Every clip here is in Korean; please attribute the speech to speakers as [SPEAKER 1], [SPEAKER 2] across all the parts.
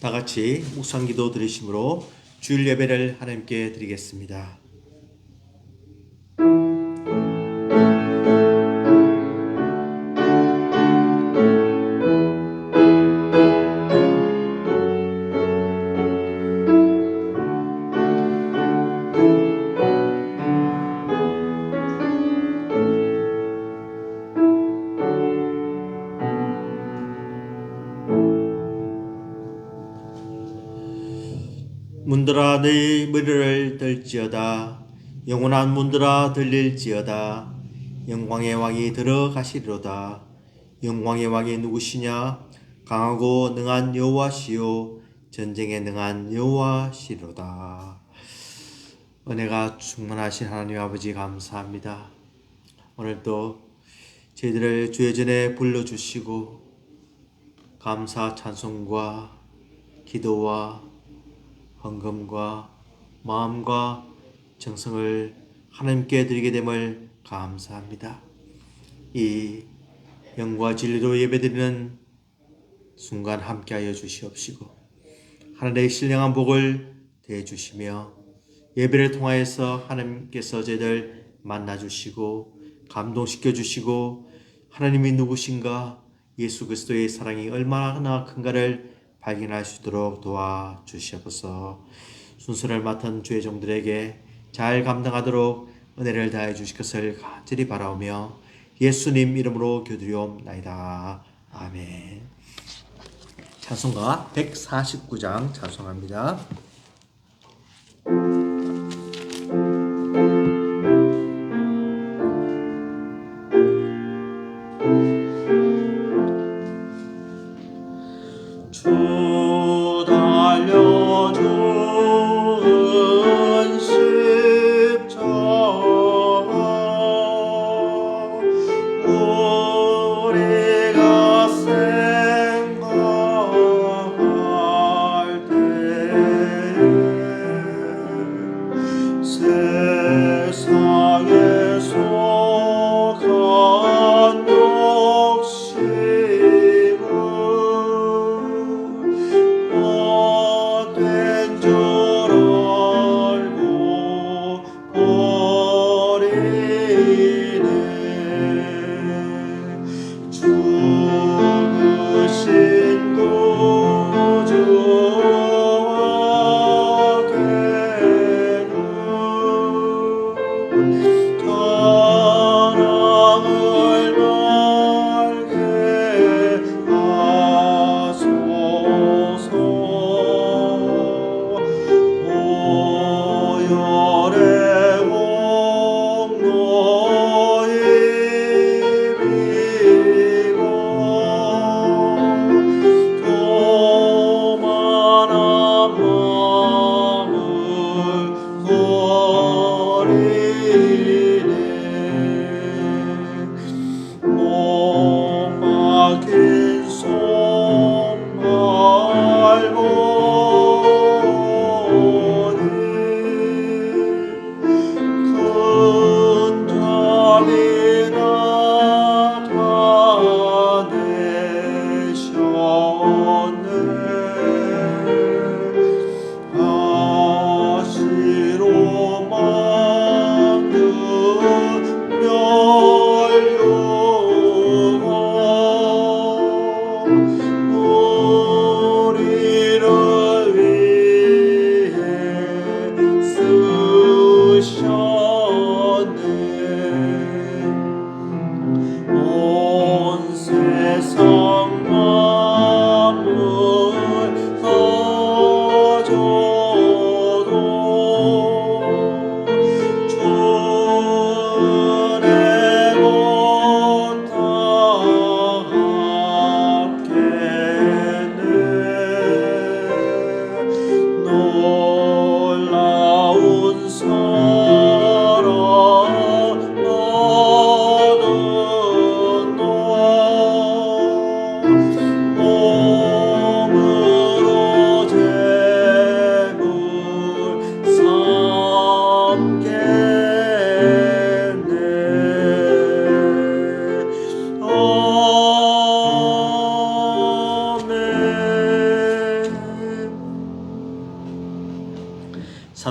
[SPEAKER 1] 다 같이 묵상기도 드리심으로 주일 예배를 하나님께 드리겠습니다. 문들아 너희 머리를 들지어다. 영원한 문들아 들릴지어다. 영광의 왕이 들어가시리로다. 영광의 왕이 누구시냐? 강하고 능한 여호와시요 전쟁에 능한 여호와시로다. 은혜가 충만하신 하나님 아버지 감사합니다. 오늘도 저희들을 주의 전에 불러주시고 감사 찬송과 기도와 헌금과 마음과 정성을 하나님께 드리게 됨을 감사합니다. 이 영과 진리로 예배드리는 순간 함께하여 주시옵시고 하늘의 신령한 복을 대주시며 예배를 통하여서 하나님께서 저희들 만나주시고 감동시켜 주시고 하나님이 누구신가, 예수 그리스도의 사랑이 얼마나 큰가를 발견할 수 있도록 도와주시옵소서. 순서를 맡은 주의 종들에게 잘 감당하도록 은혜를 다해 주실 것을 간절히 바라오며 예수님 이름으로 기도드리옵나이다. 아멘. 찬송가 149장 찬송합니다. 주 달려준 십자가 우리가 생각할 때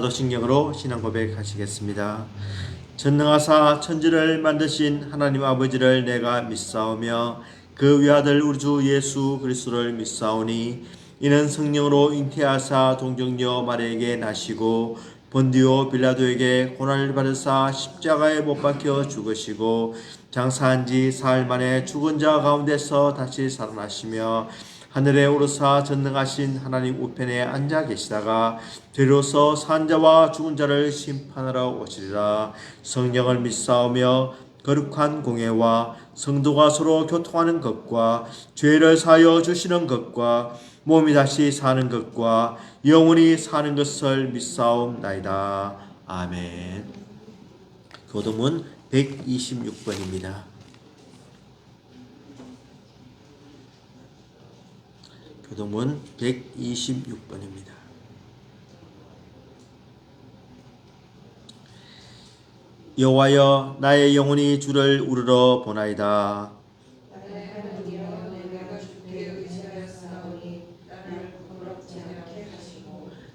[SPEAKER 1] 사도신경으로 신앙 고백하시겠습니다. 전능하사 천지를 만드신 하나님 아버지를 내가 믿사오며 그 외아들 우리 주 예수 그리스도를 믿사오니 이는 성령으로 잉태하사 동정녀 마리아에게 나시고 본디오 빌라도에게 고난을 받으사 십자가에 못 박혀 죽으시고 장사한 지 사흘 만에 죽은 자 가운데서 다시 살아나시며 하늘에 오르사 전능하신 하나님 우편에 앉아 계시다가 되로서 산자와 죽은 자를 심판하러 오시리라. 성령을 믿사오며 거룩한 공예와 성도가 서로 교통하는 것과 죄를 사하여 주시는 것과 몸이 다시 사는 것과 영원히 사는 것을 믿사옵나이다. 아멘. 교도문 126번입니다. 교도문 126번입니다. 여호와여 나의 영혼이 주를 우러러 보나이다.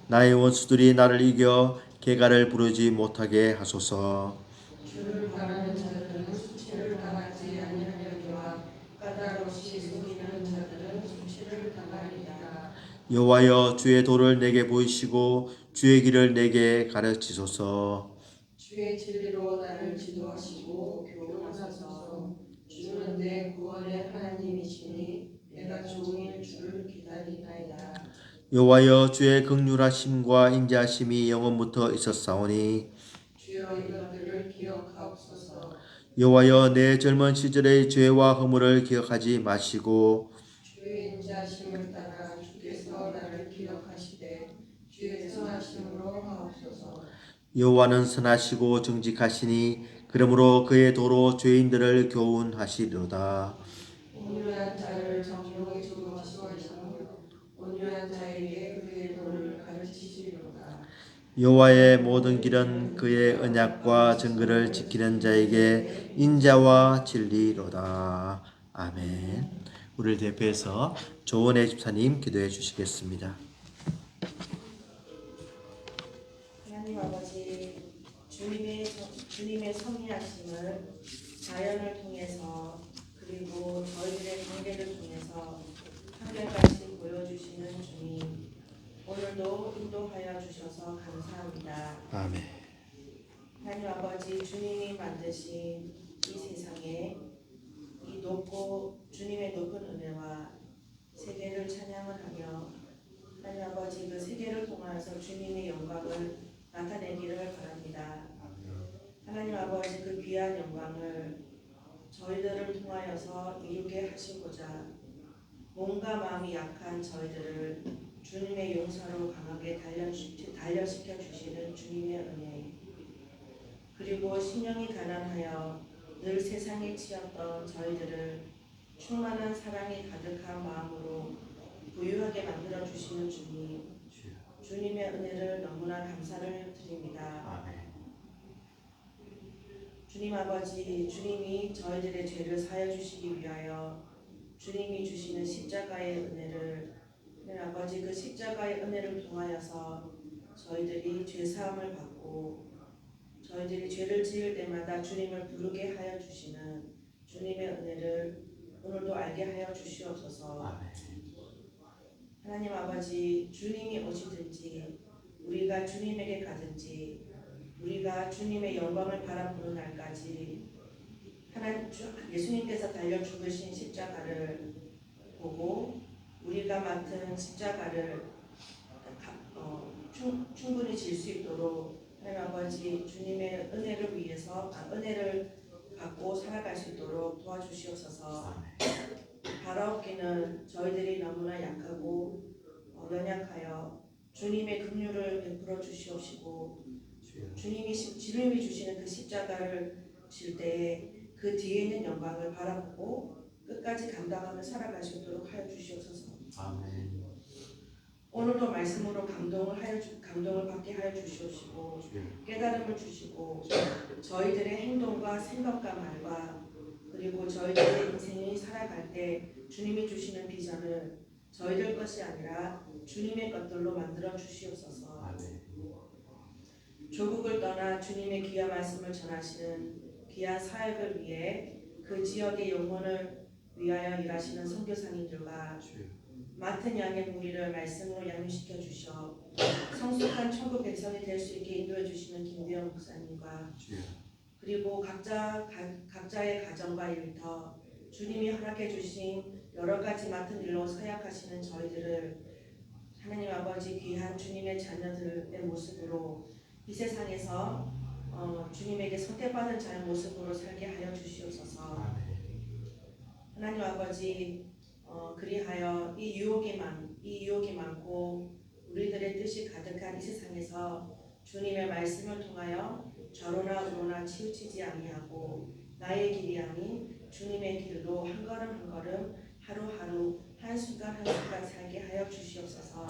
[SPEAKER 1] 나의 원수들이 나를 이겨 개가를 부르지 못하게 하소서.
[SPEAKER 2] 주를 바라는 자들은 수치를 당하지 아니하려니와 까다롭이 속이는 자들은 수치를 당하리라.
[SPEAKER 1] 여호와여 주의 도를 내게 보이시고 주의 길을 내게 가르치소서.
[SPEAKER 2] 주의 진리로 나를 지도하시고 교훈하소서. 주는 내 구원의 하나님이시니 내가 종일 주를 기다리나이다.
[SPEAKER 1] 여호와여 주의 긍휼하심과 인자하심이 영원부터 있었사오니
[SPEAKER 2] 주여 이것들을 기억하옵소서.
[SPEAKER 1] 여호와여 내 젊은 시절의 죄와 허물을 기억하지 마시고
[SPEAKER 2] 주의 인자하심을 따라 주께서 나를 기억하시되 주의 선하심으로 하옵소서.
[SPEAKER 1] 여호와는 선하시고 정직하시니 그러므로 그의 도로 죄인들을 교훈하시리로다.
[SPEAKER 2] 온유한 자를 정욕에 주도하시고 온유한 자에게 그의 도를 가르치시리로다.
[SPEAKER 1] 여호와의 모든 길은 그의 언약과 정글을 지키는 자에게 인자와 진리로다. 아멘. 우리를 대표해서 조은혜 집사님 기도해 주시겠습니다.
[SPEAKER 3] 하나님 아버지, 주님의 섭리하심을 자연을 통해서 그리고 저희들의 관계를 통해서 한결같이 보여주시는 주님, 오늘도 인도하여 주셔서 감사합니다.
[SPEAKER 1] 아멘.
[SPEAKER 3] 하나님 아버지, 주님이 만드신 이 세상에 이 높고 주님의 높은 은혜와 세계를 찬양을 하며 하나님 아버지 그 세계를 통하여서 주님의 영광을 나타내기를 바랍니다. 하나님 아버지 그 귀한 영광을 저희들을 통하여서 이루게 하시고자 몸과 마음이 약한 저희들을 주님의 용서로 강하게 단련시켜 주시는 주님의 은혜, 그리고 심령이 가난하여 늘 세상에 치였던 저희들을 충만한 사랑이 가득한 마음으로 부유하게 만들어 주시는 주님, 주님의 은혜를 너무나 감사를 드립니다. 주님 아버지, 주님이 저희들의 죄를 사하여 주시기 위하여 주님이 주시는 십자가의 은혜를, 하나님 아버지 그 십자가의 은혜를 통하여서 저희들이 죄사함을 받고 저희들이 죄를 지을 때마다 주님을 부르게 하여 주시는 주님의 은혜를 오늘도 알게 하여 주시옵소서. 하나님 아버지, 주님이 오시든지 우리가 주님에게 가든지 우리가 주님의 영광을 바라보는 날까지 예수님께서 달려 죽으신 십자가를 보고 우리가 맡은 십자가를 충분히 질 수 있도록 하나님 아버지 주님의 은혜를 위해서 은혜를 받고 살아갈 수 있도록 도와주시옵소서. 바라옵기는 저희들이 너무나 약하고 연약하여 주님의 긍휼을 베풀어 주시옵시고 주님이 주시는 그 십자가를 질 때에 그 뒤에 있는 영광을 바라보고 끝까지 감당하며 살아갈 수 있도록 하여 주시옵소서.
[SPEAKER 1] 아멘.
[SPEAKER 3] 오늘도 말씀으로 감동을 받게 하여 주시옵시고 깨달음을 주시고 저희들의 행동과 생각과 말과 그리고 저희들의 인생이 살아갈 때 주님이 주시는 비전을 저희들 것이 아니라 주님의 것들로 만들어 주시옵소서. 조국을 떠나 주님의 귀한 말씀을 전하시는 귀한 사역을 위해 그 지역의 영혼을 위하여 일하시는 선교사님들과 맡은 양의 무리를 말씀으로 양육시켜 주셔 성숙한 천국 백성이 될 수 있게 인도해 주시는 김대영 목사님과 그리고 각자의 가정과 일터 주님이 허락해 주신 여러 가지 맡은 일로 사역하시는 저희들을 하나님 아버지 귀한 주님의 자녀들의 모습으로 이 세상에서 주님에게 선택받은 자의 모습으로 살게 하여 주시옵소서. 하나님 아버지 그리하여 이 유혹이 많고 우리들의 뜻이 가득한 이 세상에서 주님의 말씀을 통하여 좌로나 우로나 치우치지 아니하고 나의 길이 아닌 주님의 길로 한 걸음 한 걸음 하루하루 한순간 한순간 살게 하여 주시옵소서.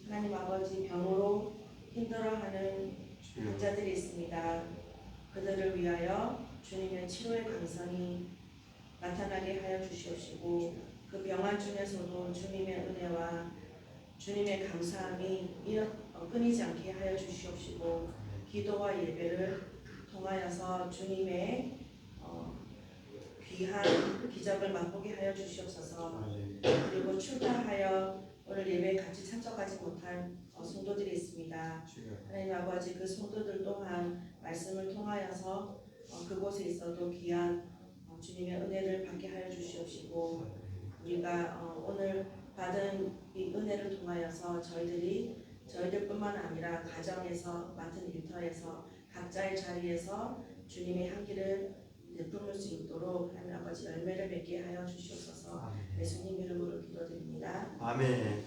[SPEAKER 3] 하나님 아버지 병으로 힘들어하는 환자들이 있습니다. 그들을 위하여 주님의 치료의 감성이 나타나게 하여 주시옵시고 그 병환 중에서도 주님의 은혜와 주님의 감사함이 끊이지 않게 하여 주시옵시고 기도와 예배를 통하여서 주님의 귀한 기적을 맛보게 하여 주시옵소서. 그리고 출타하여 오늘 예배에 같이 참석하지 못한 성도들이 있습니다. 하나님 아버지 그 성도들 또한 말씀을 통하여서 그곳에 있어도 귀한 주님의 은혜를 받게 하여 주시옵시고 우리가 오늘 받은 이 은혜를 통하여서 저희들뿐만 아니라 가정에서 맡은 일터에서 각자의 자리에서 주님의 향기를 내뿜을 수 있도록 하나님 아버지 열매를 맺게 하여 주시옵소서. 예수님 이름으로 기도드립니다.
[SPEAKER 1] 아멘.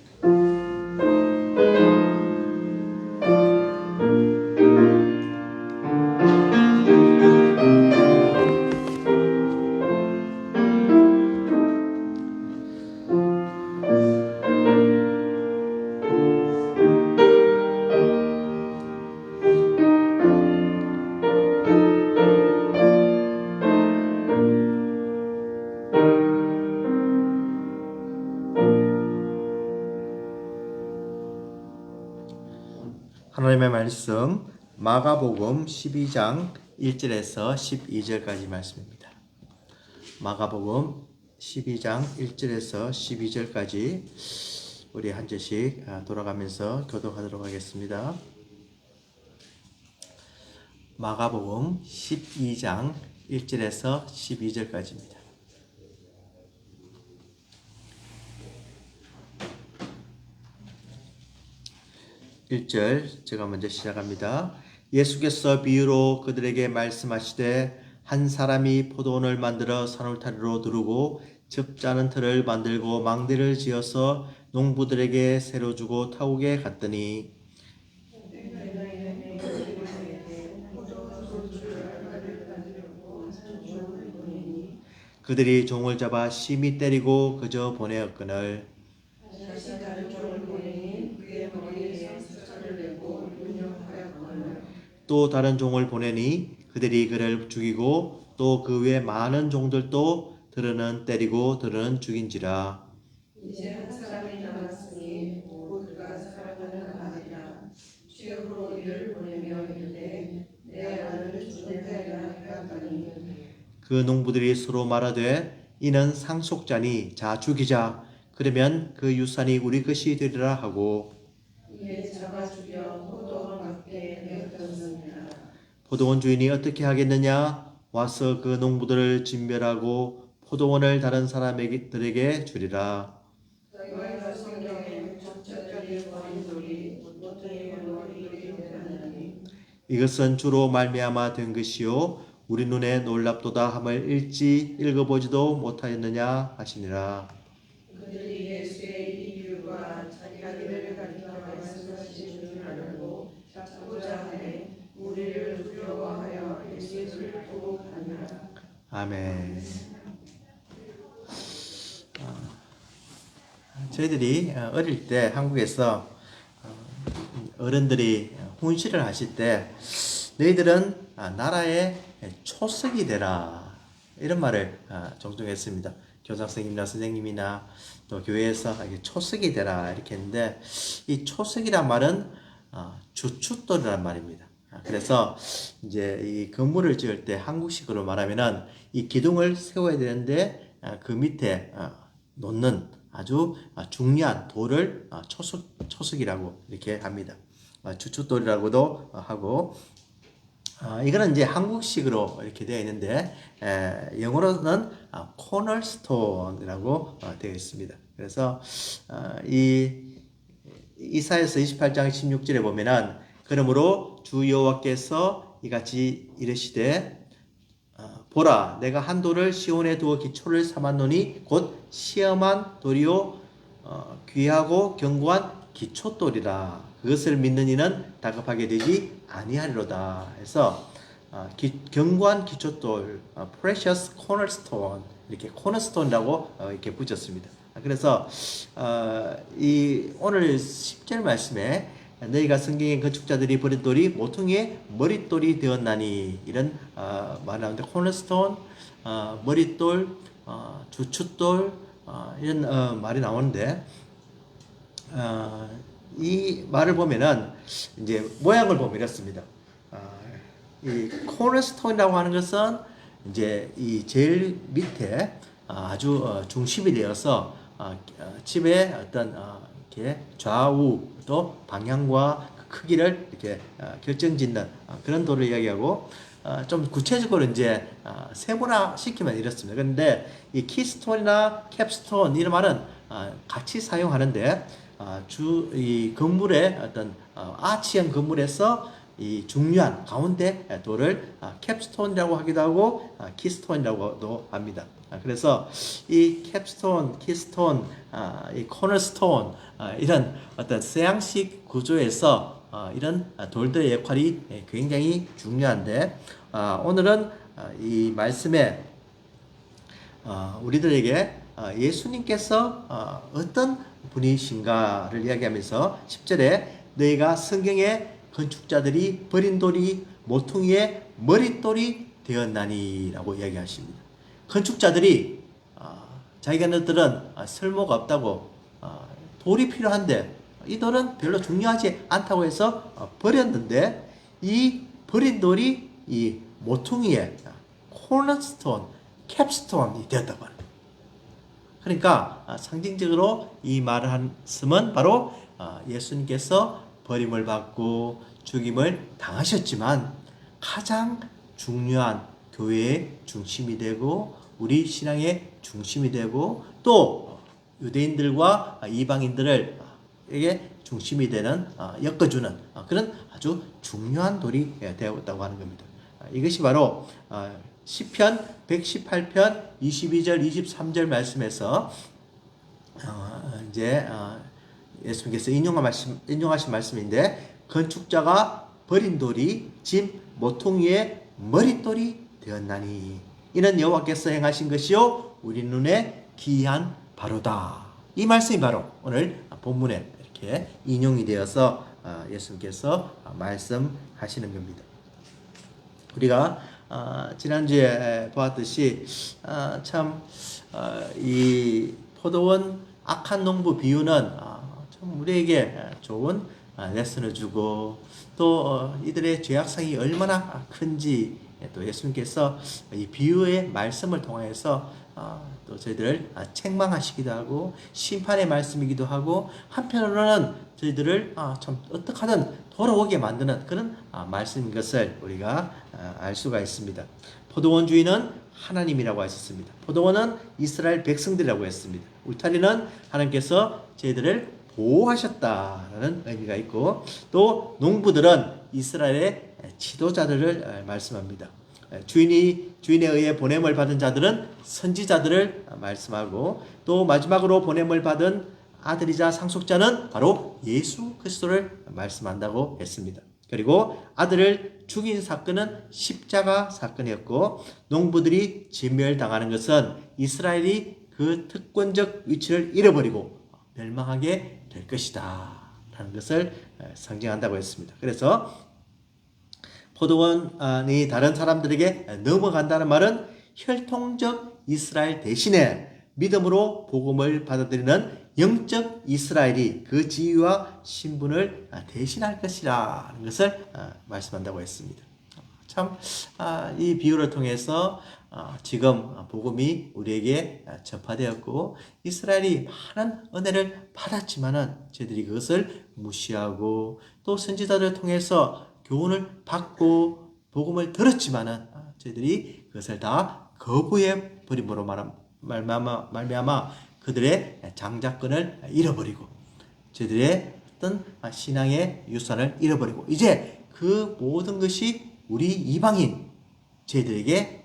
[SPEAKER 1] 하나님의 말씀 마가복음 12장 1절에서 12절까지 말씀입니다. 마가복음 12장 1절에서 12절까지 우리 한 절씩 돌아가면서 교독하도록 하겠습니다. 마가복음 12장 1절에서 12절까지입니다. 1절 제가 먼저 시작합니다. 예수께서 비유로 그들에게 말씀하시되 한 사람이 포도원을 만들어 산울타리로 두르고 즙 짜는 틀을 만들고 망대를 지어서 농부들에게 새로 주고 타국에 갔더니 그들이 종을 잡아 심히 때리고 그저 보내었거늘 또 다른 종을 보내니 그들이 그를 죽이고 또 그 외 많은 종들도 들으는 때리고 들으는 죽인지라.
[SPEAKER 2] 이제 한 사람이 남았으니 곧 그가 살아가는 아니라 최후로 이를 보내며 이르되 내 아들을 죽는다리라 하였더니
[SPEAKER 1] 그 농부들이 서로 말하되 이는 상속자니 자 죽이자. 그러면 그 유산이 우리 것이 되리라 하고
[SPEAKER 2] 이에 잡아 죽여 포도원 밖에 내어던졌느니라.
[SPEAKER 1] 포도원 주인이 어떻게 하겠느냐? 와서 그 농부들을 진멸하고 포도원을 다른 사람들에게 주리라.
[SPEAKER 2] 너희가 성경에 적절히 거인돌이 보통의 머리를 대하느니
[SPEAKER 1] 이것은 주로 말미암아 된 것이요 우리 눈에 놀랍도다 함을 읽어보지도 못하였느냐 하시니라.
[SPEAKER 2] 그들이 예수의 이 비유가 자기를 가리켜 말씀하신 줄 알고 잡고자 하되 우리를 두려워하여 예수를 보고 가니라.
[SPEAKER 1] 아멘. 저희들이 어릴 때 한국에서 어른들이 훈시를 하실 때 너희들은 나라의 초석이 되라 이런 말을 종종 했습니다. 교장선생님이나 선생님이나 또 교회에서 초석이 되라 이렇게 했는데 이 초석이란 말은 주춧돌이란 말입니다. 그래서 이제 이 건물을 지을 때 한국식으로 말하면은 이 기둥을 세워야 되는데 그 밑에 놓는 아주 중요한 돌을 초석이라고 이렇게 합니다. 주춧돌이라고도 하고, 이거는 이제 한국식으로 이렇게 되어 있는데 영어로는 코널스톤이라고 되어 있습니다. 그래서 이 이사야서 28장 16절에 보면은 그러므로 주 여호와께서 이같이 이르시되 보라 내가 한 돌을 시온에 두어 기초를 삼았노니 곧 시험한 돌이요 귀하고 견고한 기초돌이라 그것을 믿는 이는 다급하게 되지 아니하리로다 해서 견고한 기초돌 precious cornerstone 이렇게 cornerstone이라고 이렇게 붙였습니다. 그래서 이 오늘 10절 말씀에 너희가 성경의 건축자들이 버린 돌이 모퉁이의 머릿돌이 되었나니 이런 말이 나오는데 cornerstone, 머릿돌, 주춧돌 이런 말이 나오는데 이 말을 보면은 이제 모양을 보면 이렇습니다. 이 cornerstone이라고 하는 것은 이제 이 제일 밑에 아주 중심이 되어서 집의 어떤 이렇게 좌우 또 방향과 크기를 이렇게 결정짓는 그런 돌을 이야기하고 좀 구체적으로 이제 세분화 시키면 이렇습니다. 그런데 이 키스톤이나 캡스톤 이런 말은 같이 사용하는데 이 건물의 어떤 아치형 건물에서 이 중요한 가운데 돌을 캡스톤이라고 하기도 하고 키스톤이라고도 합니다. 그래서 이 캡스톤, 키스톤, 이 코너스톤 이런 어떤 서양식 구조에서 이런 돌들의 역할이 굉장히 중요한데 오늘은 이 말씀에 우리들에게 예수님께서 어떤 분이신가를 이야기하면서 10절에 너희가 성경의 건축자들이 버린 돌이 모퉁이의 머릿돌이 되었나니 라고 이야기하십니다. 건축자들이 자기네들은 쓸모가 없다고 돌이 필요한데 이 돌은 별로 중요하지 않다고 해서 버렸는데 이 버린 돌이 이 모퉁이의 코너스톤, 캡스톤이 되었다고 합니다. 그러니까 상징적으로 이 말을 했음은 바로 예수님께서 버림을 받고 죽임을 당하셨지만 가장 중요한 교회의 중심이 되고 우리 신앙의 중심이 되고 또 유대인들과 이방인들에게 중심이 되는 엮어주는 그런 아주 중요한 돌이 되었다고 하는 겁니다. 이것이 바로 시편 118편 22절 23절 말씀에서 이제 예수님께서 인용하신 말씀인데 건축자가 버린 돌이 집 모퉁이의 머릿돌이 되었나니 이는 여호와께서 행하신 것이요 우리 눈에 기이한 바로다. 이 말씀이 바로 오늘 본문에 이렇게 인용이 되어서 예수님께서 말씀하시는 겁니다. 우리가 지난주에 보았듯이 참 이 포도원 악한 농부 비유는 참 우리에게 좋은 레슨을 주고 또 이들의 죄악성이 얼마나 큰지 또 예수님께서 이 비유의 말씀을 통해서 또 저희들을 책망하시기도 하고 심판의 말씀이기도 하고 한편으로는 저희들을 참 어떻게 하든 돌아오게 만드는 그런 말씀인 것을 우리가 알 수가 있습니다. 포도원 주인은 하나님이라고 하셨습니다. 포도원은 이스라엘 백성들이라고 했습니다. 울타리는 하나님께서 저희들을 보호하셨다라는 의미가 있고 또 농부들은 이스라엘의 지도자들을 말씀합니다. 주인에 의해 보냄을 받은 자들은 선지자들을 말씀하고 또 마지막으로 보냄을 받은 아들이자 상속자는 바로 예수 그리스도를 말씀한다고 했습니다. 그리고 아들을 죽인 사건은 십자가 사건이었고 농부들이 진멸당하는 것은 이스라엘이 그 특권적 위치를 잃어버리고 멸망하게 될 것이다 라는 것을 상징한다고 했습니다. 그래서 포도원이 다른 사람들에게 넘어간다는 말은 혈통적 이스라엘 대신에 믿음으로 복음을 받아들이는 영적 이스라엘이 그 지위와 신분을 대신할 것이라는 것을 말씀한다고 했습니다. 참, 이 비유를 통해서 지금 복음이 우리에게 전파되었고 이스라엘이 많은 은혜를 받았지만은 저희들이 그것을 무시하고 또 선지자들을 통해서 교훈을 받고 복음을 들었지만은 저희들이 그것을 다 거부해 버림으로 말미암아 그들의 장자권을 잃어버리고 저희들의 어떤 신앙의 유산을 잃어버리고 이제 그 모든 것이 우리 이방인 저희들에게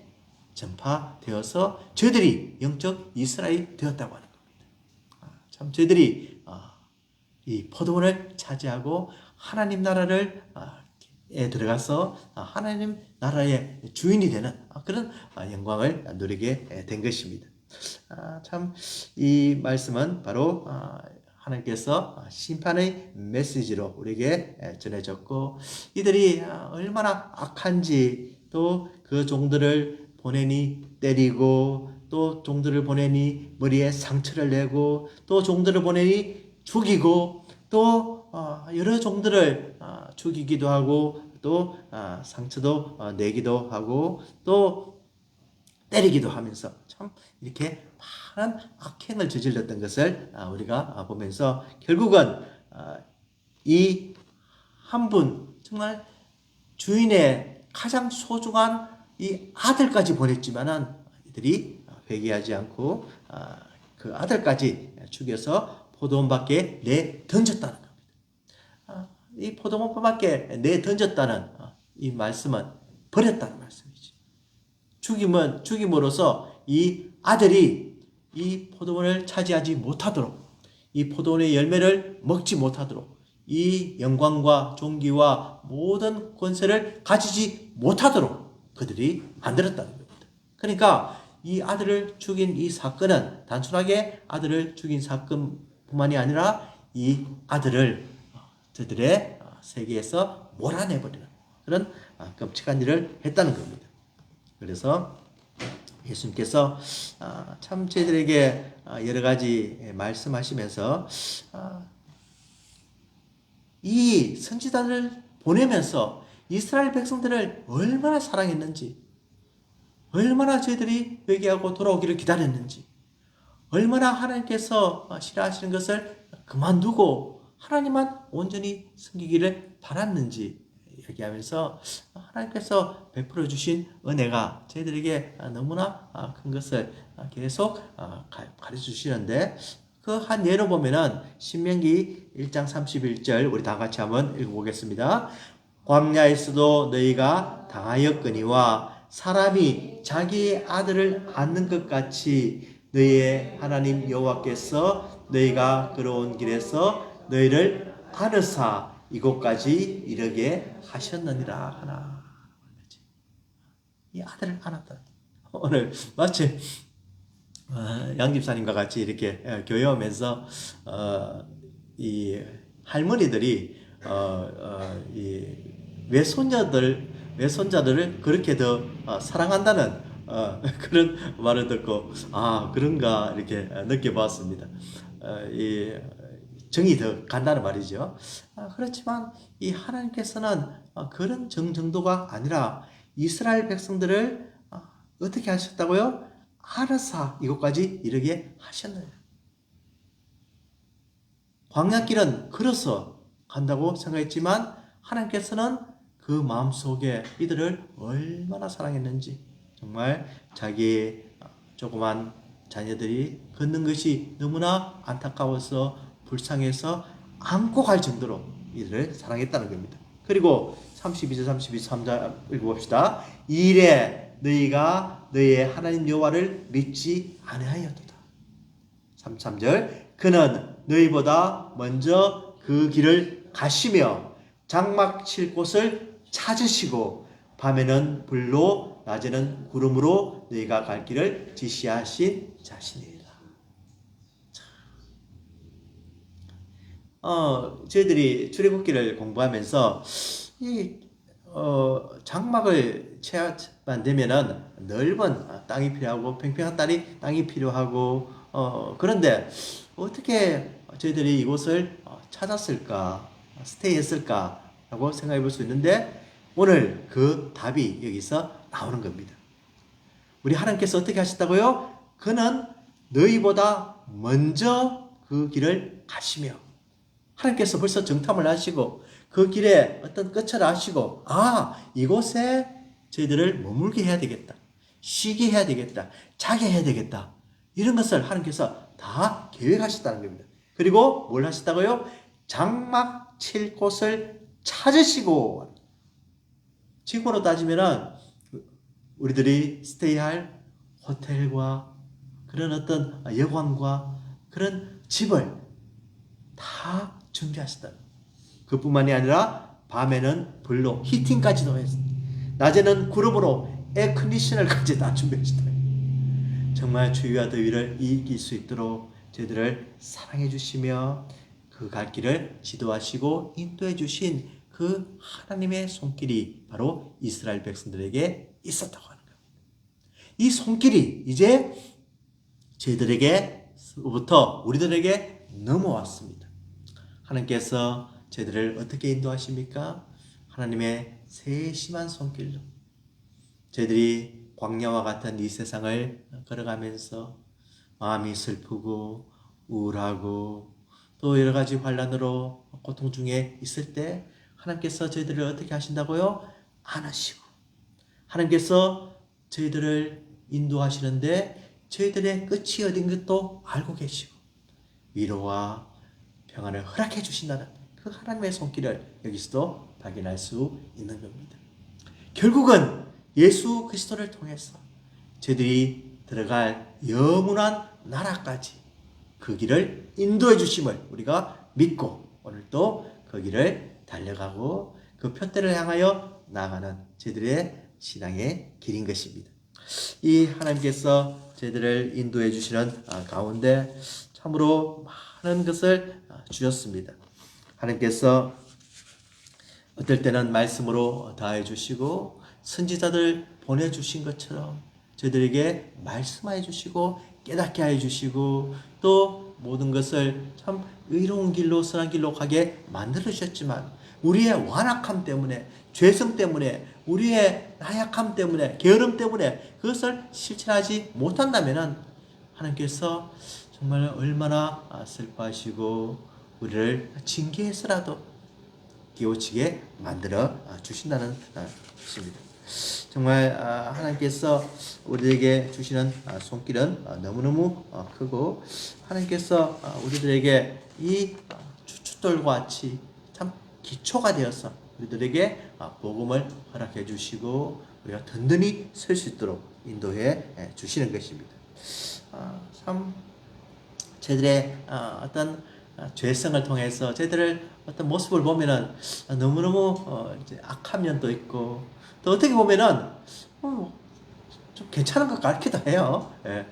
[SPEAKER 1] 전파되어서 저희들이 영적 이스라엘이 되었다고 하는 겁니다. 참 저희들이 이 포도원을 차지하고 하나님 나라를 들어가서 하나님 나라의 주인이 되는 그런 영광을 누리게 된 것입니다. 참 이 말씀은 바로 하나님께서 심판의 메시지로 우리에게 전해졌고 이들이 얼마나 악한지 또 그 종들을 보내니 때리고 또 종들을 보내니 머리에 상처를 내고 또 종들을 보내니 죽이고 또 여러 종들을 죽이기도 하고 또 상처도 내기도 하고 또 때리기도 하면서 참 이렇게 많은 악행을 저질렀던 것을 우리가 보면서 결국은 이 한 분 정말 주인의 가장 소중한 이 아들까지 보냈지만은 이들이 회개하지 않고 그 아들까지 죽여서 포도원 밖에 내 던졌다는 겁니다. 이 포도원 밖에 내 던졌다는 이 말씀은 버렸다는 말씀이지. 죽임으로써 이 아들이 이 포도원을 차지하지 못하도록 이 포도원의 열매를 먹지 못하도록 이 영광과 존귀와 모든 권세를 가지지 못하도록 그들이 만들었다는 겁니다. 그러니까 이 아들을 죽인 이 사건은 단순하게 아들을 죽인 사건뿐만이 아니라 이 아들을 저들의 세계에서 몰아내버리는 그런 끔찍한 일을 했다는 겁니다. 그래서 예수님께서 참 저희들에게 여러 가지 말씀하시면서 이 선지자들을 보내면서 이스라엘 백성들을 얼마나 사랑했는지 얼마나 저희들이 회개하고 돌아오기를 기다렸는지 얼마나 하나님께서 싫어하시는 것을 그만두고 하나님만 온전히 섬기기를 바랐는지 얘기하면서 하나님께서 베풀어 주신 은혜가 저희들에게 너무나 큰 것을 계속 가르쳐 주시는데 그 한 예로 보면은 신명기 1장 31절 우리 다 같이 한번 읽어보겠습니다. 광야에서도 너희가 당하였거니와 사람이 자기의 아들을 안는 것 같이 너희의 하나님 여호와께서 너희가 걸어온 길에서 너희를 안으사 이곳까지 이르게 하셨느니라 하나. 이 아들을 안았다. 오늘 마치 양 집사님과 같이 이렇게 교회 오면서 이 할머니들이 이 외손자들을 그렇게 더 사랑한다는 그런 말을 듣고 그런가 이렇게 느껴봤습니다. 이 정이 더 간다는 말이죠. 그렇지만 이 하나님께서는 그런 정도가 아니라 이스라엘 백성들을 어떻게 하셨다고요? 하르사 이곳까지 이르게 하셨느냐. 광야길은 걸어서 간다고 생각했지만 하나님께서는 그 마음속에 이들을 얼마나 사랑했는지 정말 자기의 조그만 자녀들이 걷는 것이 너무나 안타까워서 불쌍해서 안고 갈 정도로 이들을 사랑했다는 겁니다. 그리고 32절 33절 읽어봅시다. 이래 너희가 너희의 하나님 여호와를 믿지 아니하였도다. 33절 그는 너희보다 먼저 그 길을 가시며 장막 칠 곳을 찾으시고 밤에는 불로 낮에는 구름으로 너희가 갈 길을 지시하신 자신이라. 저희들이 출애굽기를 공부하면서 이 장막을 채만 되면은 넓은 땅이 필요하고 평평한 땅이 필요하고 그런데 어떻게 저희들이 이곳을 찾았을까, 스테이했을까라고 생각해 볼 수 있는데 오늘 그 답이 여기서 나오는 겁니다. 우리 하나님께서 어떻게 하셨다고요? 그는 너희보다 먼저 그 길을 가시며 하나님께서 벌써 정탐을 하시고 그 길에 어떤 끝을 아시고 이곳에 저희들을 머물게 해야 되겠다. 쉬게 해야 되겠다. 자게 해야 되겠다. 이런 것을 하나님께서 다 계획하셨다는 겁니다. 그리고 뭘 하셨다고요? 장막 칠 곳을 찾으시고 지금으로 따지면은 우리들이 스테이할 호텔과 그런 어떤 여관과 그런 집을 다 준비하셨다. 그뿐만이 아니라 밤에는 불로 히팅까지도 했습니다. 낮에는 구름으로 에어컨디셔너까지 다 준비하셨다. 정말 추위와 더위를 이길 수 있도록 저희들을 사랑해 주시며 그 갈 길을 지도하시고 인도해 주신 그 하나님의 손길이 바로 이스라엘 백성들에게 있었다고 하는 겁니다. 이 손길이 이제 저희들에게부터 우리들에게 넘어왔습니다. 하나님께서 저희들을 어떻게 인도하십니까? 하나님의 세심한 손길로 저희들이 광야와 같은 이 세상을 걸어가면서 마음이 슬프고 우울하고 또 여러 가지 환난으로 고통 중에 있을 때 하나님께서 저희들을 어떻게 하신다고요? 안으시고 하나님께서 저희들을 인도하시는데 저희들의 끝이 어딘 것도 알고 계시고 위로와 평안을 허락해 주신다는 그 하나님의 손길을 여기서도 발견할 수 있는 겁니다. 결국은 예수 그리스도를 통해서 저희들이 들어갈 영원한 나라까지 그 길을 인도해 주심을 우리가 믿고 오늘도 그 길을 달려가고 그 표대를 향하여 나아가는 저희들의 신앙의 길인 것입니다. 이 하나님께서 저희들을 인도해 주시는 가운데 참으로 많은 것을 주셨습니다. 하나님께서 어떨 때는 말씀으로 다해 주시고 선지자들 보내주신 것처럼 저희들에게 말씀하여 주시고 깨닫게 하여 주시고 또 모든 것을 참 의로운 길로 선한 길로 가게 만들어 주셨지만 우리의 완악함 때문에 죄성 때문에 우리의 나약함 때문에 게으름 때문에 그것을 실천하지 못한다면 하나님께서 정말 얼마나 슬퍼하시고 우리를 징계해서라도 깨우치게 만들어 주신다는 것입니다. 정말 하나님께서 우리에게 주시는 손길은 너무너무 크고 하나님께서 우리들에게 이 추추돌과 같이 참 기초가 되어서 우리들에게 복음을 허락해 주시고 우리가 든든히 설 수 있도록 인도해 주시는 것입니다. 참 저희들의 어떤 죄성을 통해서 저희들을 어떤 모습을 보면은 너무너무 이제 악한 면도 있고 또 어떻게 보면은 좀 괜찮은 것 같기도 해요. 예.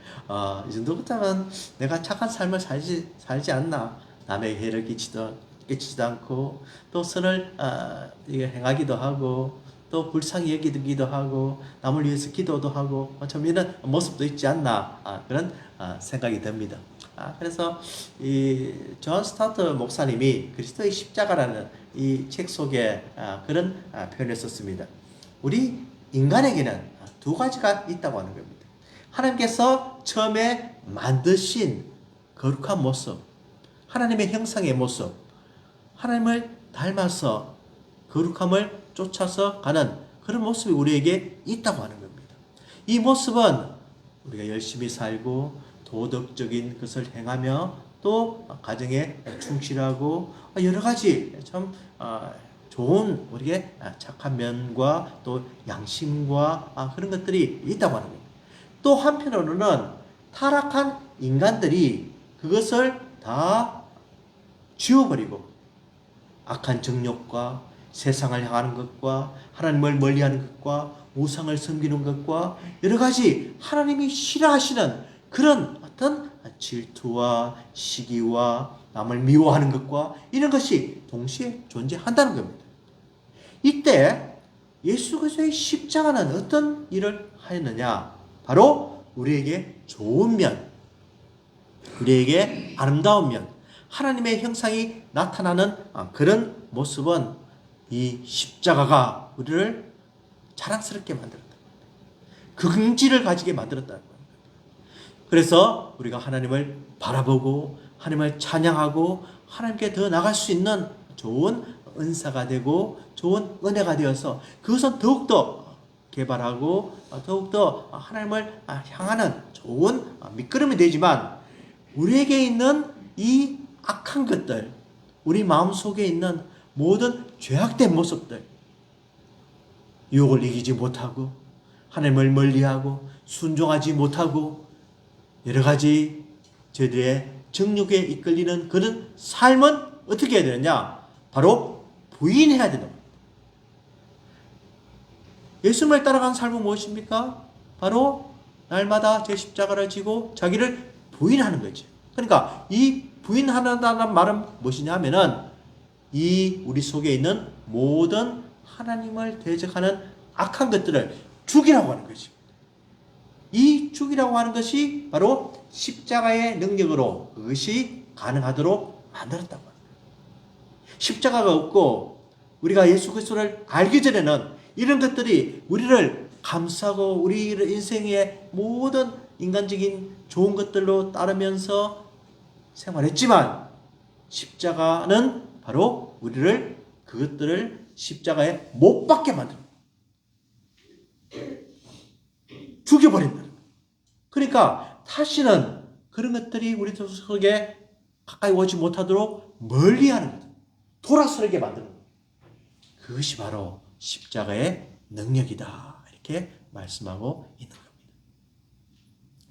[SPEAKER 1] 이 정도 같으면 내가 착한 삶을 살지 않나. 남의 해를 끼치지도 않고 또 선을 행하기도 하고 또 불쌍히 여기기도 하고 남을 위해서 기도도 하고 참 이런 모습도 있지 않나 그런 생각이 듭니다. 그래서 이 존 스타트 목사님이 그리스도의 십자가라는 이 책 속에 그런 표현을 썼습니다. 우리 인간에게는 두 가지가 있다고 하는 겁니다. 하나님께서 처음에 만드신 거룩한 모습, 하나님의 형상의 모습, 하나님을 닮아서 거룩함을 쫓아서 가는 그런 모습이 우리에게 있다고 하는 겁니다. 이 모습은 우리가 열심히 살고 도덕적인 것을 행하며 또 가정에 충실하고 여러 가지 참 좋은 우리의 착한 면과 또 양심과 그런 것들이 있다고 하는 겁니다. 또 한편으로는 타락한 인간들이 그것을 다 지워버리고 악한 정욕과 세상을 향하는 것과 하나님을 멀리하는 것과 우상을 섬기는 것과 여러 가지 하나님이 싫어하시는 그런 어떤 질투와 시기와 남을 미워하는 것과 이런 것이 동시에 존재한다는 겁니다. 이때 예수 그리스도의 십자가는 어떤 일을 하였느냐? 바로 우리에게 좋은 면, 우리에게 아름다운 면, 하나님의 형상이 나타나는 그런 모습은 이 십자가가 우리를 자랑스럽게 만들었다. 긍지를 가지게 만들었다는 거예요. 그래서 우리가 하나님을 바라보고 하나님을 찬양하고 하나님께 더 나갈 수 있는 좋은 은사가 되고 좋은 은혜가 되어서 그것은 더욱더 개발하고 더욱더 하나님을 향하는 좋은 밑거름이 되지만 우리에게 있는 이 악한 것들, 우리 마음속에 있는 모든 죄악된 모습들, 유혹을 이기지 못하고 하나님을 멀리하고 순종하지 못하고 여러 가지 저희들의 정욕에 이끌리는 그런 삶은 어떻게 해야 되느냐? 바로 부인해야 된다. 예수님을 따라가는 삶은 무엇입니까? 바로 날마다 제 십자가를 지고 자기를 부인하는 거죠. 그러니까 이 부인하는다는 말은 무엇이냐면은 이 우리 속에 있는 모든 하나님을 대적하는 악한 것들을 죽이라고 하는 것입니다. 이 죽이라고 하는 것이 바로 십자가의 능력으로 그것이 가능하도록 만들었다고 합니다. 십자가가 없고 우리가 예수 그리스도를 알기 전에는 이런 것들이 우리를 감싸고 우리 인생의 모든 인간적인 좋은 것들로 따르면서 생활했지만 십자가는 바로 우리를 그것들을 십자가에 못 박게 만듭니다. 죽여버린다. 그러니까 다시는 그런 것들이 우리 속에 가까이 오지 못하도록 멀리하는 것, 돌아서게 만드는 것. 그것이 바로 십자가의 능력이다. 이렇게 말씀하고 있는 겁니다.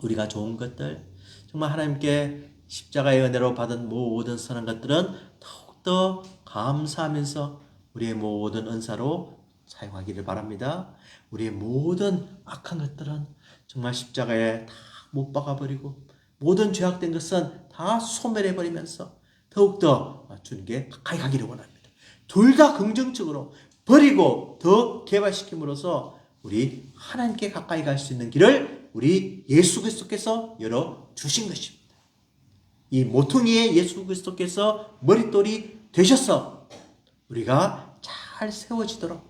[SPEAKER 1] 우리가 좋은 것들, 정말 하나님께 십자가의 은혜로 받은 모든 선한 것들은 더욱더 감사하면서 우리의 모든 은사로 사용하기를 바랍니다. 우리의 모든 악한 것들은 정말 십자가에 다 못 박아버리고 모든 죄악된 것은 다 소멸해버리면서 더욱더 주님께 가까이 가기를 원합니다. 둘 다 긍정적으로 버리고 더 개발시킴으로써 우리 하나님께 가까이 갈 수 있는 길을 우리 예수 그리스도께서 열어주신 것입니다. 이 모퉁이의 예수 그리스도께서 머릿돌이 되셔서 우리가 잘 세워지도록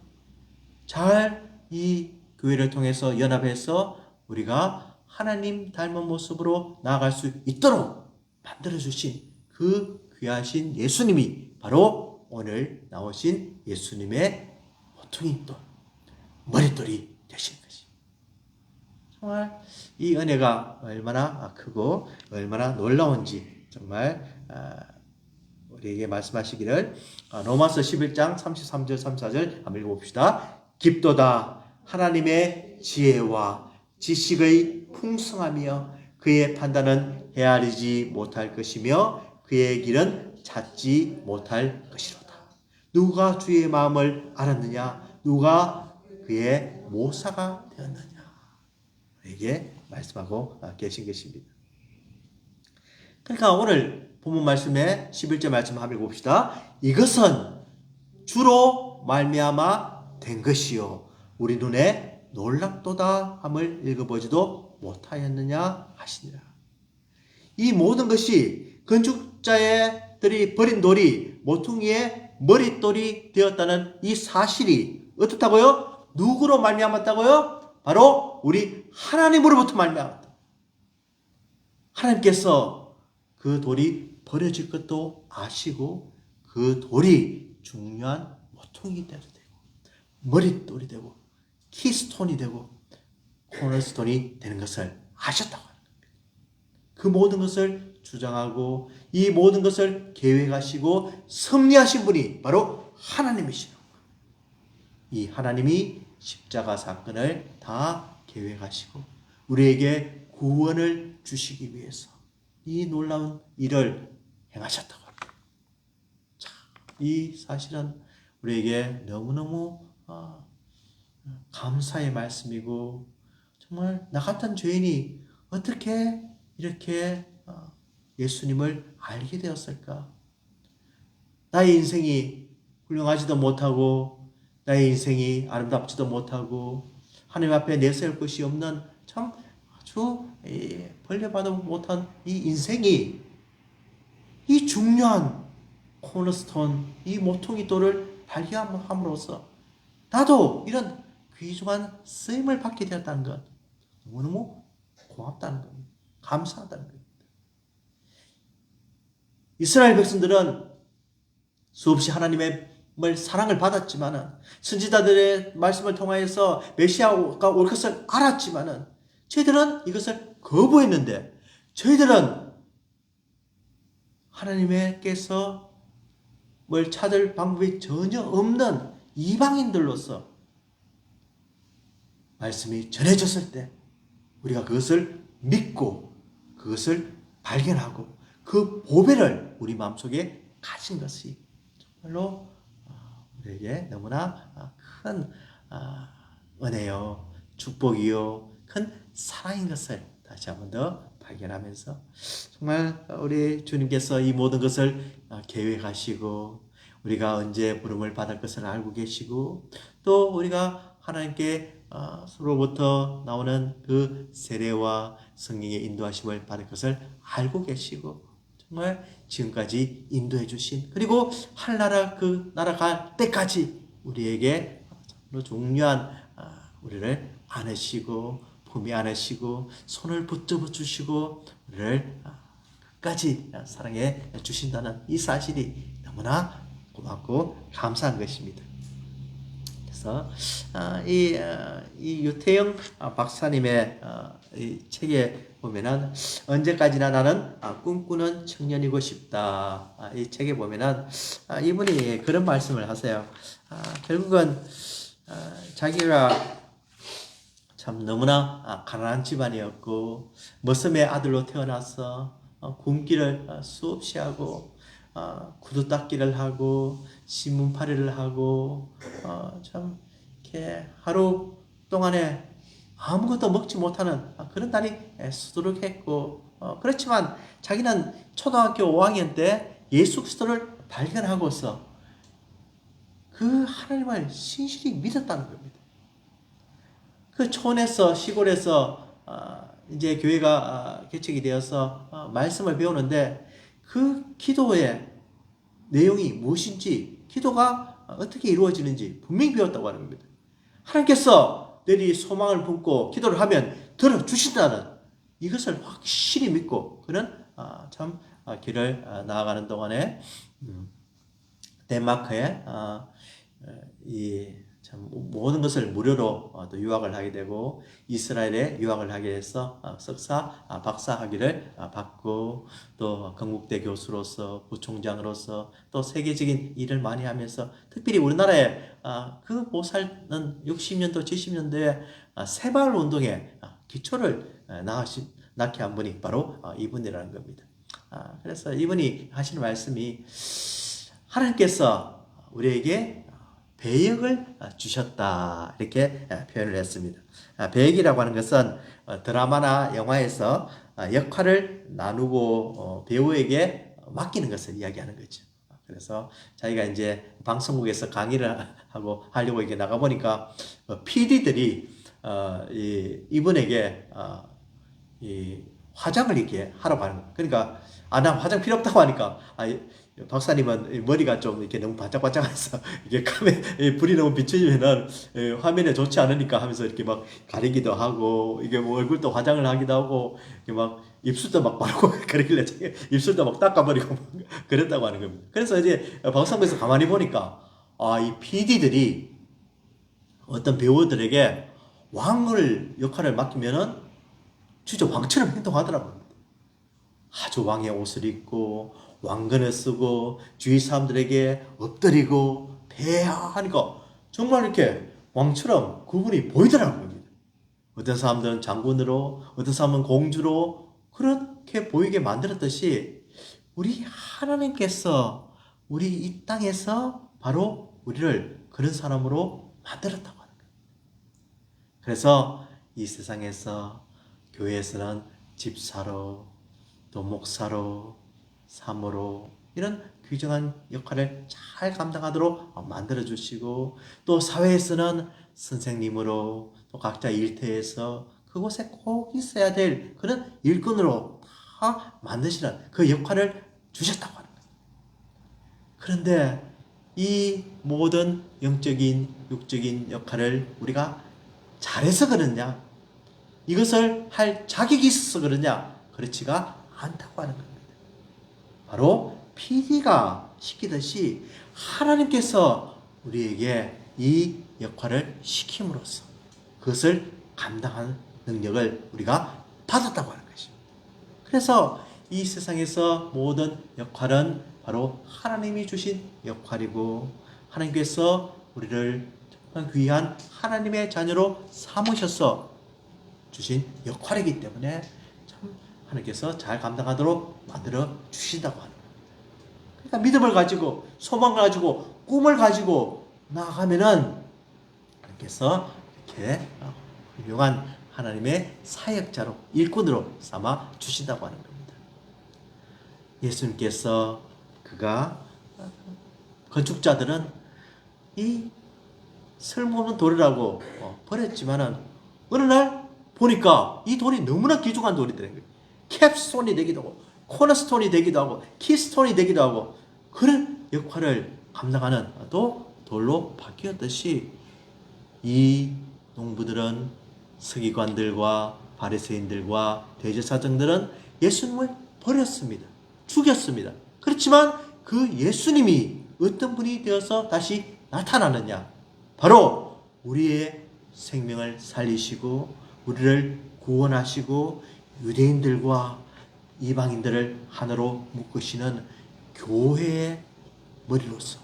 [SPEAKER 1] 잘 이 교회를 통해서 연합해서 우리가 하나님 닮은 모습으로 나아갈 수 있도록 만들어주신 그 귀하신 예수님이 바로 오늘 나오신 예수님의 모퉁이돌, 머릿돌이 되신 것이. 정말 이 은혜가 얼마나 크고 얼마나 놀라운지 정말 우리에게 말씀하시기를 로마서 11장 33절 34절 한번 읽어봅시다. 깊도다 하나님의 지혜와 지식의 풍성하며 그의 판단은 헤아리지 못할 것이며 그의 길은 찾지 못할 것이로다. 누가 주의 마음을 알았느냐? 누가 그의 모사가 되었느냐? 우리에게 말씀하고 계신 것입니다. 그러니까 오늘 본문 말씀에 11절 말씀 한번 읽어봅시다. 이것은 주로 말미암아 된 것이요 우리 눈에 놀랍도다 함을 읽어보지도 못하였느냐 하시니라. 이 모든 것이 건축자들이 버린 돌이 모퉁이의 머릿돌이 되었다는 이 사실이 어떻다고요? 누구로 말미암았다고요? 바로 우리 하나님으로부터 말미암았다. 하나님께서 그 돌이 버려질 것도 아시고 그 돌이 중요한 모퉁이가 되고 머릿돌이 되고 키스톤이 되고 코너스톤이 되는 것을 아셨다고 하는 겁니다. 그 모든 것을 주장하고 이 모든 것을 계획하시고 섭리하신 분이 바로 하나님이시라고. 이 하나님이 십자가 사건을 다 계획하시고 우리에게 구원을 주시기 위해서 이 놀라운 일을 행하셨다고 합니다. 자, 이 사실은 우리에게 너무너무 감사의 말씀이고 정말 나 같은 죄인이 어떻게 이렇게 예수님을 알게 되었을까? 나의 인생이 훌륭하지도 못하고 나의 인생이 아름답지도 못하고 하나님 앞에 내세울 것이 없는 참 아주 벌레봐도 못한 이 인생이 이 중요한 코너스톤, 이 모퉁이 돌을 발견함으로써 나도 이런 귀중한 쓰임을 받게 되었다는 것, 너무너무 고맙다는 겁니다. 감사하다는 겁니다. 이스라엘 백성들은 수없이 하나님의 사랑을 받았지만은, 선지자들의 말씀을 통하여서 메시아가 올 것을 알았지만은 저희들은 이것을 거부했는데, 저희들은 하나님께서 뭘 찾을 방법이 전혀 없는 이방인들로서 말씀이 전해졌을 때 우리가 그것을 믿고 그것을 발견하고 그 보배를 우리 마음속에 가진 것이 정말로 우리에게 너무나 큰 은혜요, 축복이요, 큰 사랑인 것을 다시 한 번 더 발견하면서 정말 우리 주님께서 이 모든 것을 계획하시고 우리가 언제 부름을 받을 것을 알고 계시고, 또 우리가 하나님께 서로부터 나오는 그 세례와 성령의 인도하심을 받을 것을 알고 계시고, 정말 지금까지 인도해 주신, 그리고 하늘나라 그 나라 갈 때까지 우리에게 중요한 우리를 안으시고 품에 안으시고 손을 붙잡아 주시고 우리를 끝까지 사랑해 주신다는 이 사실이 너무나 고맙고 감사한 것입니다. 그래서 이 유태영 박사님의 이 책에 보면은 언제까지나 나는 꿈꾸는 청년이고 싶다. 이 책에 보면은 이분이 그런 말씀을 하세요. 결국은 자기가 참 너무나 가난한 집안이었고 머슴의 아들로 태어나서 굶기를 수없이 하고 구두 닦기를 하고 신문팔이를 하고 참 이렇게 하루 동안에 아무것도 먹지 못하는 그런 날이 수두룩했고, 그렇지만 자기는 초등학교 5학년 때 예수 그리스도를 발견하고서 그 하나님을 신실히 믿었다는 겁니다. 그 촌에서 시골에서 이제 교회가 개척이 되어서 말씀을 배우는데 그 기도의 내용이 무엇인지, 기도가 어떻게 이루어지는지 분명히 배웠다고 하는 겁니다. 하나님께서 너희 소망을 품고 기도를 하면 들어주신다는 이것을 확실히 믿고 그는 참 길을 나아가는 동안에 덴마크에 참 모든 것을 무료로 또 유학을 하게 되고 이스라엘에 유학을 하게 돼서 석사, 박사 학위를 받고 또 건국대 교수로서 부총장으로서 또 세계적인 일을 많이 하면서 특별히 우리나라에 그 못살는 60년도 70년대에 새마을 운동에 기초를 낳게 한 분이 바로 이분이라는 겁니다. 그래서 이분이 하시는 말씀이 하나님께서 우리에게 배역을 주셨다 이렇게 표현을 했습니다. 배역이라고 하는 것은 드라마나 영화에서 역할을 나누고 배우에게 맡기는 것을 이야기하는 거죠. 그래서 자기가 이제 방송국에서 강의를 하려고 이렇게 나가 보니까 PD들이 이분에게 이 화장을 이렇게 하라고 하는 거예요. 그러니까 나 화장 필요 없다고 하니까 박사님은 머리가 좀 이렇게 너무 반짝반짝해서 이게 불이 너무 비춰지면은 화면에 좋지 않으니까 하면서 이렇게 막 가리기도 하고 이게 뭐 얼굴도 화장을 하기도 하고 이게 막 입술도 막 바르고 그러길래 입술도 막 닦아버리고 그랬다고 하는 겁니다. 그래서 이제 방송국에서 가만히 보니까 이 PD들이 어떤 배우들에게 왕을 역할을 맡기면은 진짜 왕처럼 행동하더라고요. 아주 왕의 옷을 입고 왕건을 쓰고 주위 사람들에게 엎드리고 배하니까 정말 이렇게 왕처럼 그분이 보이더라고요. 어떤 사람들은 장군으로, 어떤 사람은 공주로 그렇게 보이게 만들었듯이 우리 하나님께서 우리 이 땅에서 바로 우리를 그런 사람으로 만들었다고 하는 거예요. 그래서 이 세상에서 교회에서는 집사로, 또 목사로, 사모로 이런 귀중한 역할을 잘 감당하도록 만들어주시고, 또 사회에서는 선생님으로 또 각자 일터에서 그곳에 꼭 있어야 될 그런 일꾼으로 다 만드시는 그 역할을 주셨다고 하는 거예요. 그런데 이 모든 영적인, 육적인 역할을 우리가 잘해서 그러냐? 이것을 할 자격이 있어서 그러냐? 그렇지가 않다고 하는 겁니다. 바로 PD가 시키듯이 하나님께서 우리에게 이 역할을 시킴으로써 그것을 감당하는 능력을 우리가 받았다고 하는 것입니다. 그래서 이 세상에서 모든 역할은 바로 하나님이 주신 역할이고 하나님께서 우리를 정말 귀한 하나님의 자녀로 삼으셔서 주신 역할이기 때문에 참 하나님께서 잘 감당하도록 만들어 주신다고 하는 거예요. 그러니까 믿음을 가지고 소망을 가지고 꿈을 가지고 나아가면은 하나님께서 이렇게 훌륭한 하나님의 사역자로 일꾼으로 삼아 주신다고 하는 겁니다. 예수님께서 그가 건축자들은 이 쓸모없는 돌이라고 버렸지만은 어느 날 보니까 이 돌이 너무나 귀중한 돌이 되는 거예요. 캡스톤이 되기도 하고 코너스톤이 되기도 하고 키스톤이 되기도 하고 그런 역할을 감당하는 또 돌로 바뀌었듯이 이 농부들은 서기관들과 바리새인들과 대제사장들은 예수님을 버렸습니다. 죽였습니다. 그렇지만 그 예수님이 어떤 분이 되어서 다시 나타나느냐? 바로 우리의 생명을 살리시고 우리를 구원하시고 유대인들과 이방인들을 하나로 묶으시는 교회의 머리로서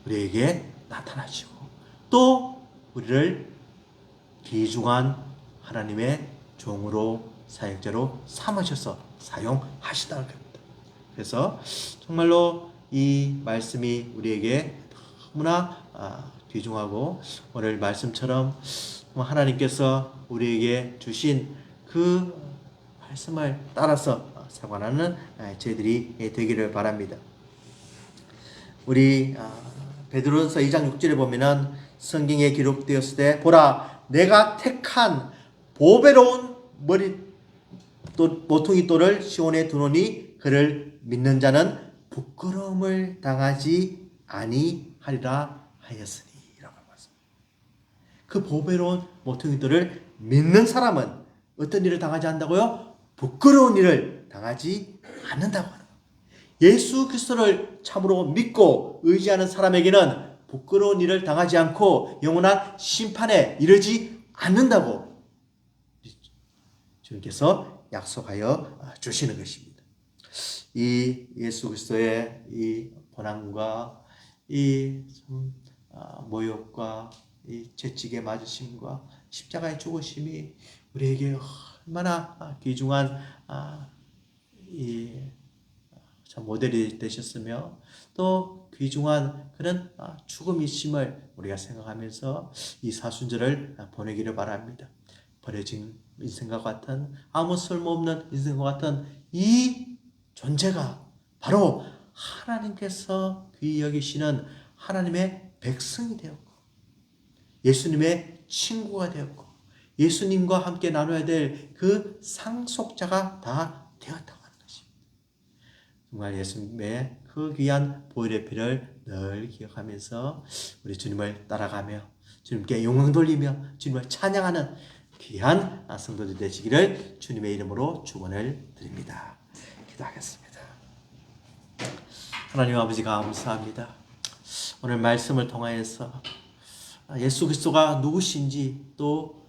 [SPEAKER 1] 우리에게 나타나시고 또 우리를 귀중한 하나님의 종으로 사역자로 삼으셔서 사용하시다는 겁니다. 그래서 정말로 이 말씀이 우리에게 너무나 귀중하고 오늘 말씀처럼 하나님께서 우리에게 주신 그 말씀을 따라서 생활하는 저희들이 되기를 바랍니다. 우리 베드로전서 2장 6절에 보면은 성경에 기록되었을 때 보라 내가 택한 보배로운 모퉁이 돌을 시온에 두노니 그를 믿는 자는 부끄러움을 당하지 아니하리라 하였으니 라고 말씀합니다. 그 보배로운 모퉁이 돌을 믿는 사람은 어떤 일을 당하지 않는다고요? 부끄러운 일을 당하지 않는다고 하는 거예요. 예수 그리스도를 참으로 믿고 의지하는 사람에게는 부끄러운 일을 당하지 않고 영원한 심판에 이르지 않는다고 주님께서 약속하여 주시는 것입니다. 이 예수 그리스도의 이 고난과 이 모욕과 이 채찍에 맞으심과 십자가의 죽으심이 우리에게 얼마나 귀중한 참 모델이 되셨으며 또 귀중한 그런 죽음이심을 우리가 생각하면서 이 사순절을 보내기를 바랍니다. 버려진 인생과 같은 아무 쓸모없는 인생과 같은 이 존재가 바로 하나님께서 귀히 여기시는 하나님의 백성이 되었고 예수님의 친구가 되었고 예수님과 함께 나눠야 될 그 상속자가 다 되었다고 하는 것입니다. 정말 예수님의 그 귀한 보혈의 피를 늘 기억하면서 우리 주님을 따라가며 주님께 영광 돌리며 주님을 찬양하는 귀한 성도들 되시기를 주님의 이름으로 축원을 드립니다. 기도하겠습니다. 하나님 아버지 감사합니다. 오늘 말씀을 통하여서 예수 그리스도가 누구신지 또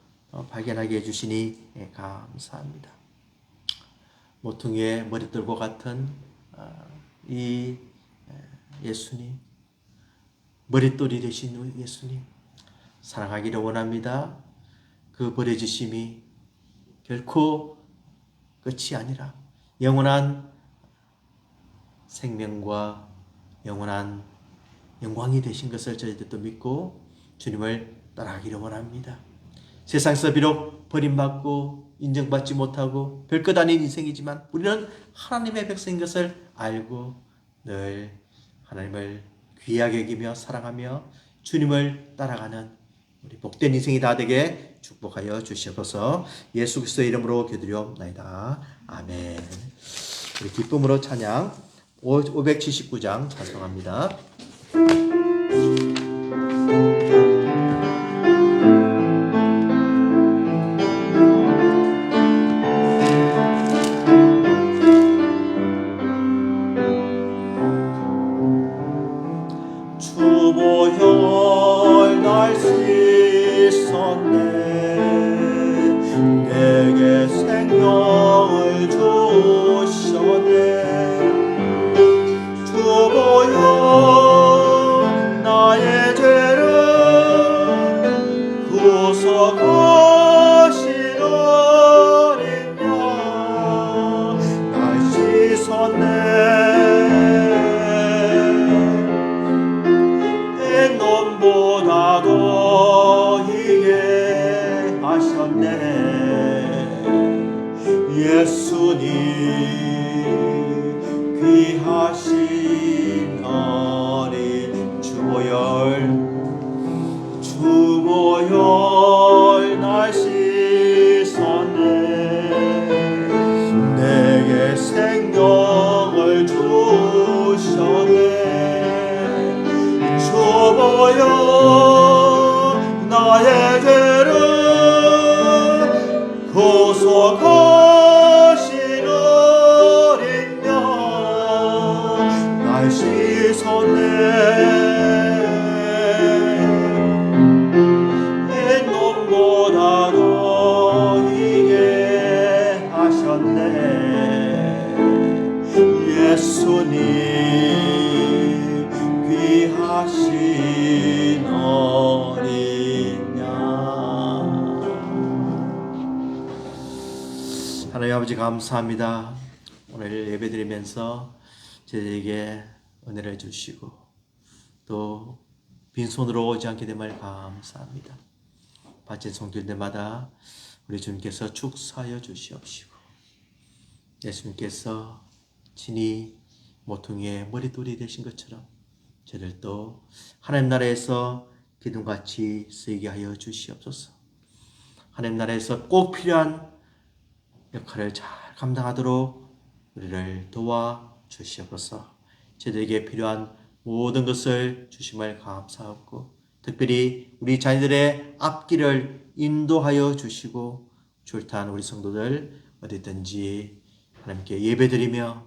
[SPEAKER 1] 발견하게 해주시니 감사합니다. 모퉁이의 머릿돌과 같은 이 예수님, 머릿돌이 되신 예수님 사랑하기를 원합니다. 그 버려지심이 결코 끝이 아니라 영원한 생명과 영원한 영광이 되신 것을 저희들도 믿고 주님을 따라가기를 원합니다. 세상에서 비록 버림받고 인정받지 못하고 별것 아닌 인생이지만 우리는 하나님의 백성인 것을 알고 늘 하나님을 귀하게 여기며 사랑하며 주님을 따라가는 우리 복된 인생이 다 되게 축복하여 주시옵소서. 예수 그리스도의 이름으로 기도드리옵나이다. 아멘. 우리 기쁨으로 찬양 579장 찬송합니다. 주보혈 날 씻었네 내게 생명을 주셨네 주보혈 나의 죄를 구속하신 어린 양 날 씻었네 nom보다도 이게 하셨네 예수님 귀하신 어린 주보혈 날 씻었네 내게 생명을 주셨네 주보혈 나의 죄를 구속하신 어린 양 날 씻었네 nom보다도 이게 하셨네 예수님 귀하신 어린 양 하나님 아버지 감사합니다. 오늘 예배드리면서 저희에게 은혜를 주시고 또 빈손으로 오지 않게 됨을 감사합니다. 바친 손길들마다 우리 주님께서 축사하여 주시옵시고 예수님께서 친히 모퉁이의 머릿돌이 되신 것처럼 저들도 하나님 나라에서 기둥같이 쓰이게 하여 주시옵소서. 하나님 나라에서 꼭 필요한 역할을 잘 감당하도록 우리를 도와 주시옵소서. 저들에게 필요한 모든 것을 주심을 감사하고 특별히 우리 자녀들의 앞길을 인도하여 주시고 출타한 우리 성도들 어디든지 하나님께 예배드리며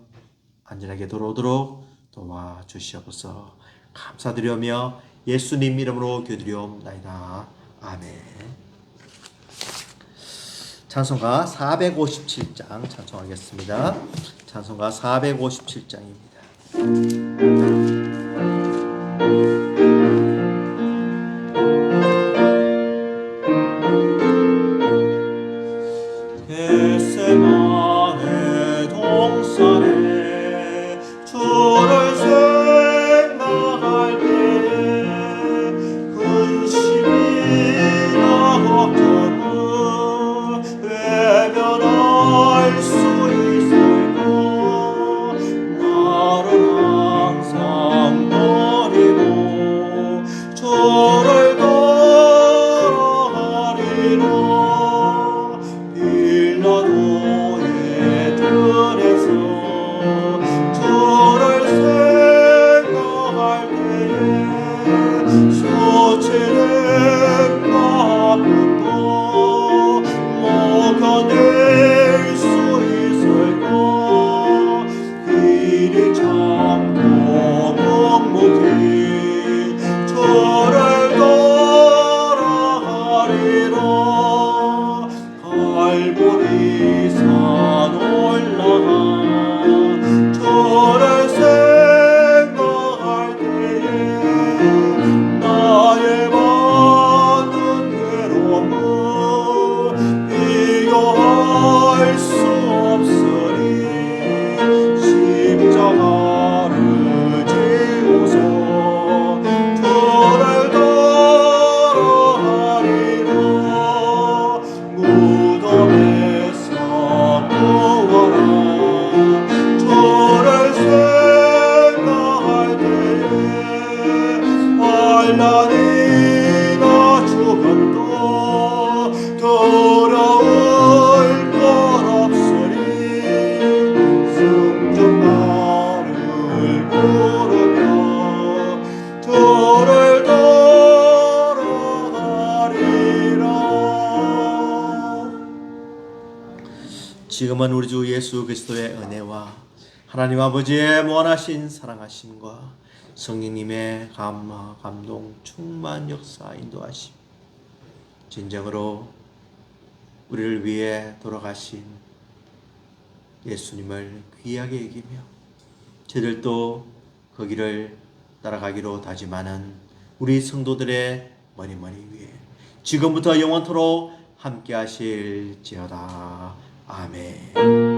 [SPEAKER 1] 안전하게 돌아오도록 도와주시옵소서. 감사드리며 예수님 이름으로 기도드리옵나이다. 아멘. 찬송가 457장 찬송하겠습니다. 찬송가 457장입니다. 겟세마네 동산에 주를 생각할 때에 근심이나 걱정을 외면할 수 있을까 나를 항상 버리고 주를 따라가리라 빌라도의 들에서 주를 생각할 때에 수치된 마음도 못 견딜 수 있을까 길이 참고 묵묵히 주를 따라가리라 갈보리산 올라가 주를 생각할 때에 나의 많은 괴로움을 비교할 수 없으니 십자가를 지고서 주를 따라가리라 무덤에서 구하라 주를 생각할 때에 환난이나 죽음도 지금은 우리 주 예수 그리스도의 은혜와 하나님 아버지의 무한하신 사랑하심과 성령님의 감화, 감동, 충만 역사, 인도하심, 진정으로 우리를 위해 돌아가신 예수님을 귀하게 여기며 저희들도 그 길을 따라가기로 다짐하는 우리 성도들의 머리 위에 지금부터 영원토록 함께 하실지어다. 아멘.